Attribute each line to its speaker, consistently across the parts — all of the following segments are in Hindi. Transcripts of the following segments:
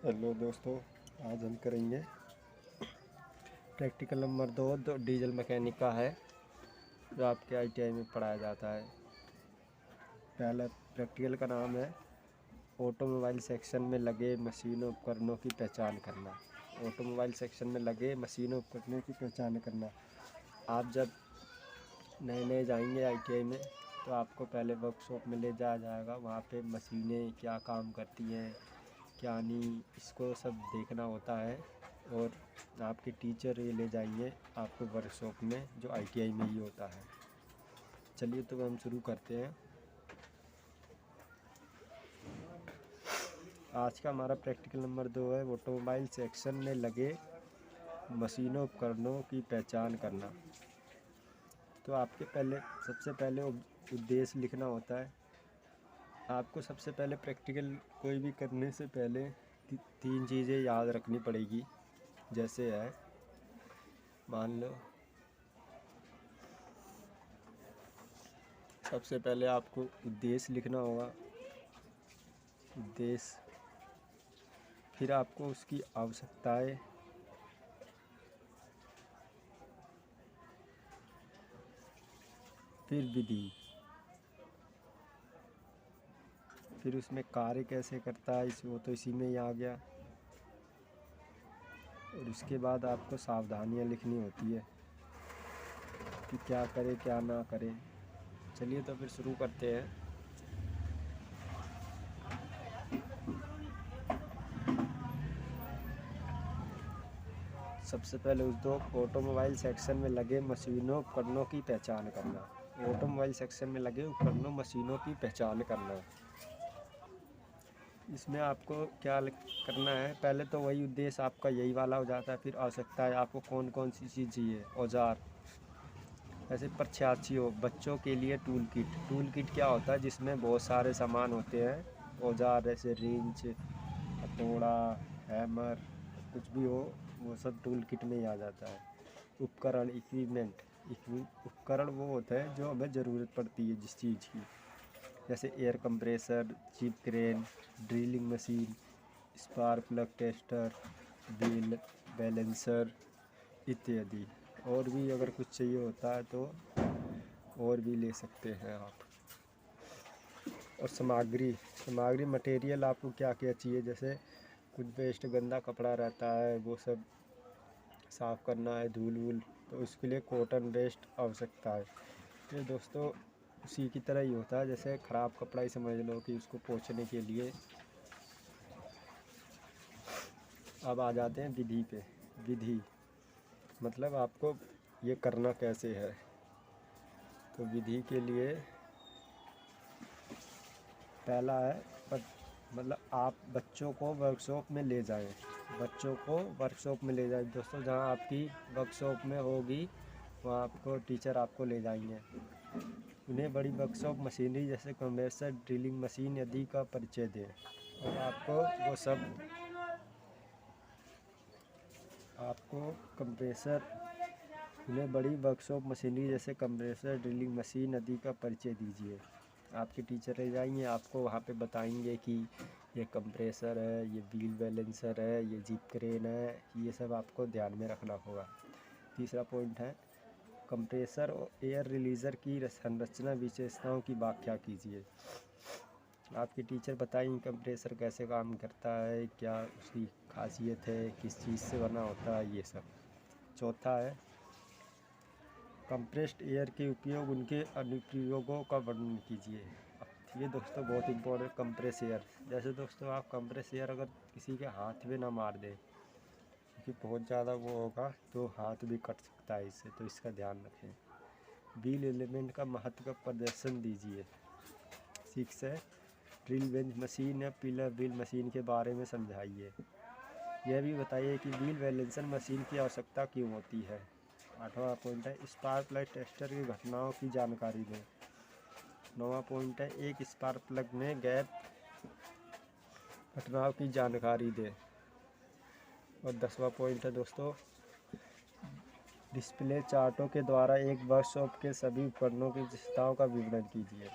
Speaker 1: हेलो दोस्तों, आज हम करेंगे प्रैक्टिकल नंबर 2 जो डीजल मैकेनिक का है, जो आपके आईटीआई में पढ़ाया जाता है। पहला प्रैक्टिकल का नाम है ऑटोमोबाइल सेक्शन में लगे मशीनों उपकरणों की पहचान करना। ऑटोमोबाइल सेक्शन में लगे मशीनों उपकरणों की पहचान करना। आप जब नए नए जाएंगे आईटीआई में तो आपको पहले वर्कशॉप में ले जाया जाएगा। वहाँ पे मशीनें क्या काम करती हैं, क्या नहीं, इसको सब देखना होता है। और आपके टीचर ये ले जाएंगे आपको वर्कशॉप में, जो आईटीआई में ही होता है। चलिए तो हम शुरू करते हैं। आज का हमारा प्रैक्टिकल नंबर 2 है ऑटोमोबाइल सेक्शन में लगे मशीनों उपकरणों की पहचान करना। तो आपके सबसे पहले उद्देश्य लिखना होता है। आपको सबसे पहले प्रैक्टिकल कोई भी करने से पहले तीन चीज़ें याद रखनी पड़ेगी। जैसे है, मान लो सबसे पहले आपको उद्देश्य लिखना होगा, उद्देश्य, फिर आपको उसकी आवश्यकताएं, फिर विधि, फिर उसमें कार्य कैसे करता है, वो तो इसी में ही आ गया। और उसके बाद आपको सावधानियां लिखनी होती है कि क्या करे क्या ना करे। चलिए तो फिर शुरू करते हैं। सबसे पहले उस दो ऑटोमोबाइल सेक्शन में लगे मशीनों उपकरणों की पहचान करना। ऑटोमोबाइल सेक्शन में लगे उपकरणों मशीनों की पहचान करना। इसमें आपको क्या करना है, पहले तो वही उद्देश्य आपका यही वाला हो जाता है। फिर आवश्यकता है, आपको कौन कौन सी चीज़ चाहिए, औजार। ऐसे प्रत्याशी हो, बच्चों के लिए टूल किट। टूल किट क्या होता है, जिसमें बहुत सारे सामान होते हैं, औजार, जैसे रिंच, हथौड़ा, हैमर, कुछ भी हो वो सब टूल किट में ही आ जाता है। उपकरण, इक्विपमेंट, उपकरण वो होता है जो हमें ज़रूरत पड़ती है जिस चीज़ की, जैसे air compressor, chip crane, drilling machine, spark plug tester, wheel balancer इत्यादि। और भी अगर कुछ चाहिए होता है तो और भी ले सकते हैं आप। और सामग्री मटेरियल आपको क्या क्या चाहिए, जैसे कुछ वेस्ट गंदा कपड़ा रहता है वो सब साफ़ करना है, धूल वूल, तो उसके लिए कॉटन वेस्ट आवश्यकता है। ये दोस्तों उसी की तरह ही होता है, जैसे ख़राब कपड़ा ही समझ लो कि उसको पोंछने के लिए। अब आ जाते हैं विधि पे। विधि मतलब आपको ये करना कैसे है। तो विधि के लिए पहला है, मतलब आप बच्चों को वर्कशॉप में ले जाएं। बच्चों को वर्कशॉप में ले जाएं दोस्तों, जहां आपकी वर्कशॉप में होगी वहाँ आपको टीचर आपको ले जाएंगे। उन्हें बड़ी वर्कशॉप मशीनरी जैसे कंप्रेसर, ड्रिलिंग मशीन आदि का परिचय दें। और आपको कंप्रेसर उन्हें बड़ी वर्कशॉप मशीनरी जैसे कंप्रेसर, ड्रिलिंग मशीन आदि का परिचय दीजिए। आपके टीचर रह जाएंगे, आपको वहाँ पे बताएंगे कि ये कंप्रेसर है, ये व्हील बैलेंसर है, ये जिप क्रेन है, ये सब आपको ध्यान में रखना होगा। तीसरा पॉइंट है, कंप्रेसर और एयर रिलीजर की संरचना विशेषताओं की व्याख्या कीजिए। आपके टीचर बताएंगे कंप्रेसर कैसे काम करता है, क्या उसकी खासियत है, किस चीज़ से बना होता है, ये सब। चौथा है, कंप्रेस्ड एयर के उपयोग, उनके अनुप्रयोगों का वर्णन कीजिए। अब ये दोस्तों बहुत इम्पोर्टेंट, कंप्रेस एयर। जैसे दोस्तों आप कंप्रेस एयर अगर किसी के हाथ में ना मार दें, क्योंकि बहुत ज़्यादा वो होगा तो हाथ भी कट सकता है इससे, तो इसका ध्यान रखें। व्हील एलिमेंट का महत्व का प्रदर्शन दीजिए। 6 है, ड्रिल बेंच मशीन या पिलर व्हील मशीन के बारे में समझाइए। यह भी बताइए कि व्हील बैलेंसर मशीन की आवश्यकता क्यों होती है। 8वां पॉइंट है, स्पार्क प्लग टेस्टर की घटनाओं की जानकारी दें। 9वां पॉइंट है, एक स्पार्क प्लग में गैप घटनाओं की जानकारी दें। और 10वां पॉइंट है दोस्तों, डिस्प्ले चार्टों के द्वारा एक वर्कशॉप के सभी उपकरणों की विशेषताओं का विवरण कीजिए।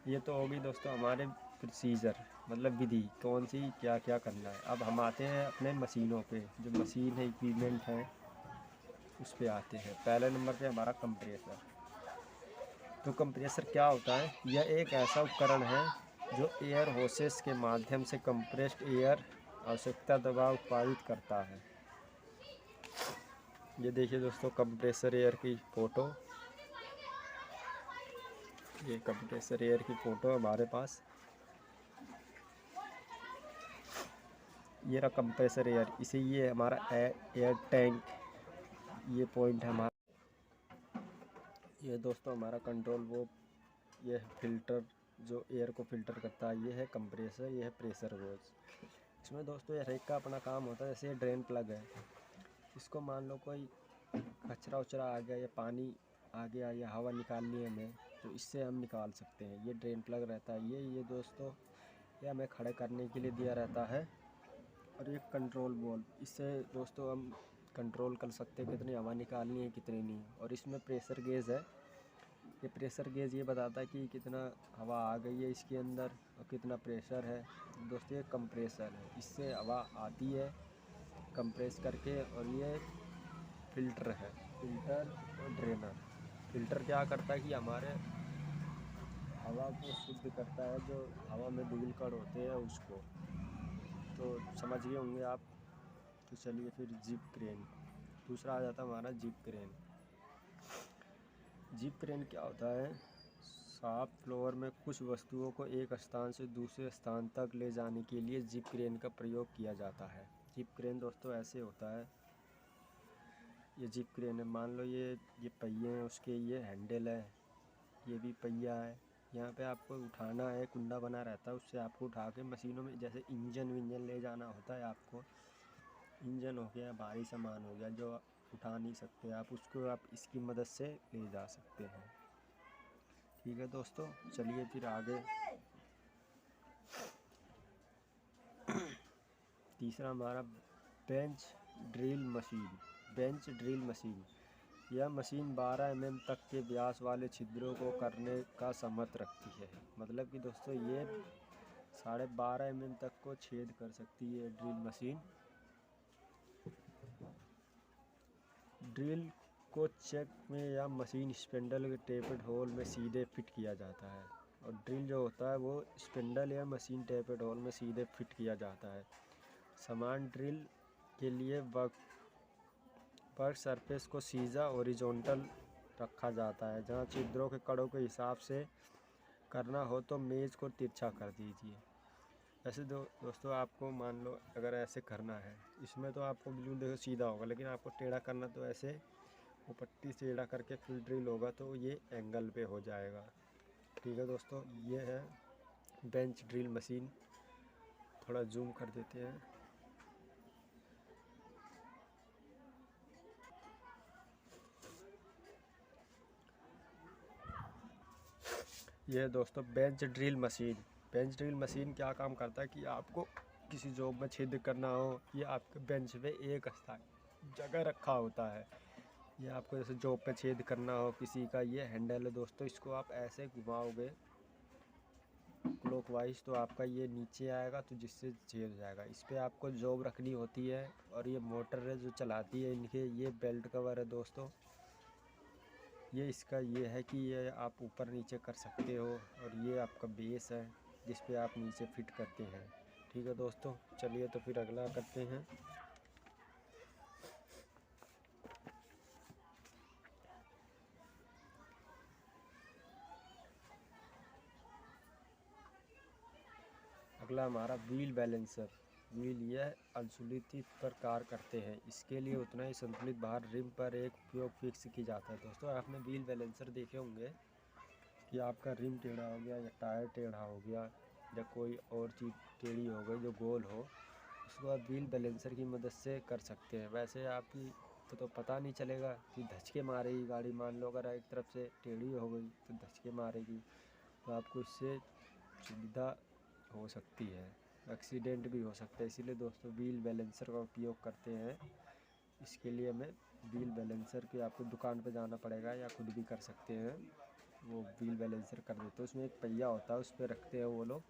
Speaker 1: ये तो होगी दोस्तों हमारे प्रोसीजर मतलब विधि, कौन सी क्या क्या करना है। अब हम आते हैं अपने मशीनों पे, जो मशीन है इक्विपमेंट है उस पे आते हैं। पहले नंबर पे हमारा कंप्रेसर। तो कंप्रेसर क्या होता है? यह एक ऐसा उपकरण है जो एयर होसेस के माध्यम से कंप्रेस्ड एयर आवश्यकता दबाव उत्पादित करता है। ये देखिए दोस्तों कंप्रेसर एयर की फ़ोटो, ये कंप्रेसर एयर की फ़ोटो हमारे पास। ये रहा कंप्रेसर एयर, इसे ये हमारा एयर टैंक, ये पॉइंट है हमारा। ये दोस्तों हमारा कंट्रोल वो, ये फिल्टर जो एयर को फ़िल्टर करता है, ये है कंप्रेसर, ये है प्रेशर वॉश। इसमें दोस्तों हर एक का अपना काम होता है। जैसे ये ड्रेन प्लग है, इसको मान लो कोई कचरा उचरा आ गया या पानी आ गया या हवा निकालनी है हमें, तो इससे हम निकाल सकते हैं। ये ड्रेन प्लग रहता है। ये दोस्तों ये हमें खड़े करने के लिए दिया रहता है। और ये कंट्रोल वॉल्व, इससे दोस्तों हम कंट्रोल कर सकते हैं कितनी हवा निकालनी है कितनी नहीं। और इसमें प्रेशर गेज है। ये प्रेशर गेज ये बताता है कि कितना हवा आ गई है इसके अंदर और कितना प्रेशर है। दोस्तों ये कंप्रेसर है, इससे हवा आती है कंप्रेस करके। और ये फ़िल्टर है, फ़िल्टर और ड्रेनर। फ़िल्टर क्या करता है कि हमारे हवा को शुद्ध करता है, जो हवा में धूल कण होते हैं उसको। तो समझ गए होंगे आप। तो चलिए फिर जिप क्रेन, दूसरा आ जाता है हमारा जिप क्रेन। जिप क्रेन क्या होता है? शॉप फ्लोर में कुछ वस्तुओं को एक स्थान से दूसरे स्थान तक ले जाने के लिए जिप क्रेन का प्रयोग किया जाता है। जिप क्रेन दोस्तों ऐसे होता है, ये जिप क्रेन है। मान लो ये पहिए हैं, उसके ये हैंडल है, ये भी पहिया है। यहाँ पे आपको उठाना है, कुंडा बना रहता है, उससे आपको उठा के मशीनों में, जैसे इंजन विंजन ले जाना होता है आपको, इंजन हो गया, भारी सामान हो गया जो उठा नहीं सकते आप, उसको आप इसकी मदद से ले जा सकते हैं। ठीक है दोस्तों, चलिए फिर आगे। तीसरा हमारा bench drill machine. Bench drill machine, यह मशीन 12 mm तक के व्यास वाले छिद्रों को करने का सामर्थ्य रखती है। मतलब कि दोस्तों ये 12.5 mm तक को छेद कर सकती है ड्रिल मशीन। ड्रिल को चेक में या मशीन स्पिंडल के टेपेड होल में सीधे फिट किया जाता है। और ड्रिल जो होता है वो स्पिंडल या मशीन टेपेड होल में सीधे फिट किया जाता है। समान ड्रिल के लिए वर्क सरफेस को सीधा हॉरिजॉन्टल रखा जाता है। जहाँ छिद्रों के कड़ों के हिसाब से करना हो तो मेज़ को तिरछा कर दीजिए। ऐसे दोस्तों आपको मान लो अगर ऐसे करना है, इसमें तो आपको बिल्कुल देखो सीधा होगा, लेकिन आपको टेढ़ा करना तो ऐसे वो पट्टी से टेढ़ा करके फिर ड्रिल होगा तो ये एंगल पे हो जाएगा। ठीक है दोस्तों, ये है बेंच ड्रिल मशीन। थोड़ा जूम कर देते हैं। ये है दोस्तों bench drill machine. Bench drill machine क्या काम करता है कि आपको किसी जॉब में छेद करना हो, ये आपके बेंच पे एक स्थायी जगह रखा होता है। ये आपको जैसे जॉब पे छेद करना हो किसी का, ये हैंडल है दोस्तों, इसको आप ऐसे घुमाओगे क्लॉकवाइज तो आपका ये नीचे आएगा, तो जिससे छेद हो जाएगा। इस पर आपको जॉब रखनी होती है। और ये मोटर है जो चलाती है इनके, ये बेल्ट कवर है दोस्तों। ये इसका ये है कि ये आप ऊपर नीचे कर सकते हो। और ये आपका बेस है जिस पे आप नीचे फिट करते हैं। ठीक है दोस्तों, चलिए तो फिर अगला करते हैं। अगला हमारा व्हील बैलेंसर। व्हील यह असंतुलित पर कार्य करते हैं। इसके लिए उतना ही संतुलित भार रिम पर एक उपयोग फिक्स की जाता है। दोस्तों आपने व्हील बैलेंसर देखे होंगे कि आपका रिम टेढ़ा हो गया या टायर टेढ़ा हो गया या कोई और चीज़ टेढ़ी हो गई जो गोल हो, उसको आप व्हील बैलेंसर की मदद से कर सकते हैं। वैसे आपकी तो पता नहीं चलेगा कि धचके मारेगी गाड़ी। मान लो अगर एक तरफ से टेढ़ी हो गई तो धचके मारेगी, तो आपको इससे सुविधा हो सकती है, एक्सीडेंट भी हो सकता है। इसीलिए दोस्तों व्हील बैलेंसर का उपयोग करते हैं। इसके लिए हमें व्हील बैलेंसर की आपको दुकान पे जाना पड़ेगा या खुद भी कर सकते हैं। वो व्हील बैलेंसर कर देते हैं, उसमें एक पहिया होता है, उस पर रखते हैं वो लोग,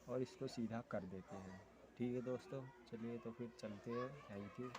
Speaker 1: और इसको सीधा कर देते हैं। ठीक है दोस्तों, चलिए तो फिर चलते हैं। Thank you.